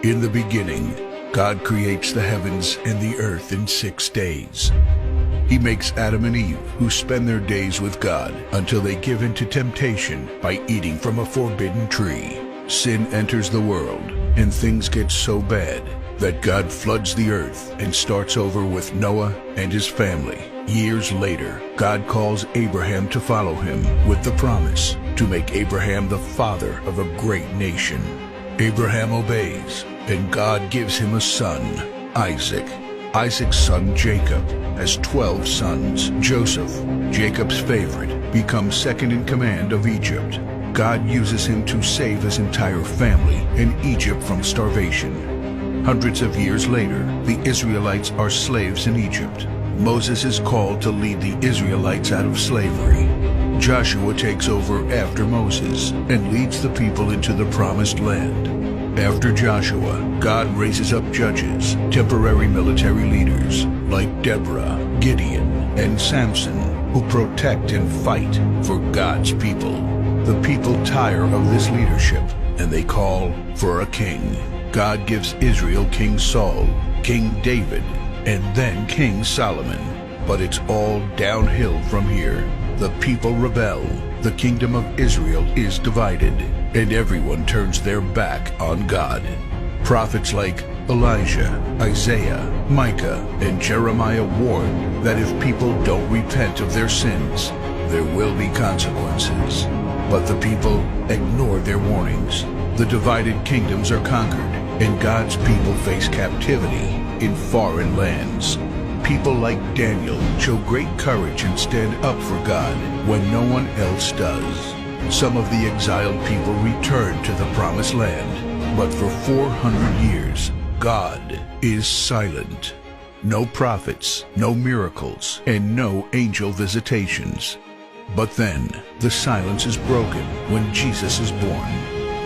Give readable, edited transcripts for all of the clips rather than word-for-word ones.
In the beginning, God creates the heavens and the earth in 6 days. He makes Adam and Eve, who spend their days with God until they give in to temptation by eating from a forbidden tree. Sin enters the world, and things get so bad that God floods the earth and starts over with Noah and his family. Years later, God calls Abraham to follow him with the promise to make Abraham the father of a great nation. Abraham obeys, and God gives him a son, Isaac. Isaac's son Jacob has 12 sons. Joseph, Jacob's favorite, becomes second in command of Egypt. God uses him to save his entire family in Egypt from starvation. Hundreds of years later, the Israelites are slaves in Egypt. Moses is called to lead the Israelites out of slavery. Joshua takes over after Moses and leads the people into the promised land. After Joshua, God raises up judges, temporary military leaders like Deborah, Gideon, and Samson, who protect and fight for God's people. The people tire of this leadership, and they call for a king. God gives Israel King Saul, King David, and then King Solomon. But it's all downhill from here. The people rebel. The kingdom of Israel is divided, and everyone turns their back on God. Prophets like Elijah, Isaiah, Micah, and Jeremiah warn that if people don't repent of their sins, there will be consequences. But the people ignore their warnings. The divided kingdoms are conquered, and God's people face captivity in foreign lands. People like Daniel show great courage and stand up for God when no one else does. Some of the exiled people return to the promised land, but for 400 years, God is silent. No prophets, no miracles, and no angel visitations. But then, the silence is broken when Jesus is born.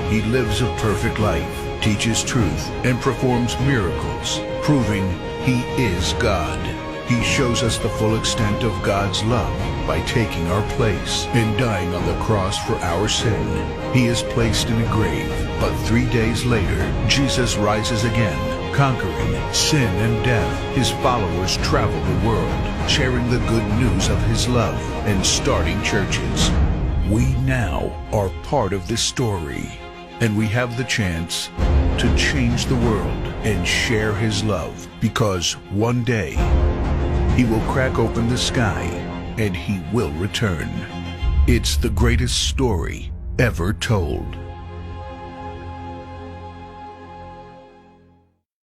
He lives a perfect life, teaches truth, and performs miracles, proving He is God. He shows us the full extent of God's love by taking our place and dying on the cross for our sin. He is placed in a grave, but 3 days later, Jesus rises again, conquering sin and death. His followers travel the world, sharing the good news of His love and starting churches. We now are part of this story, and we have the chance to change the world and share His love, because one day He will crack open the sky and He will return. It's the greatest story ever told.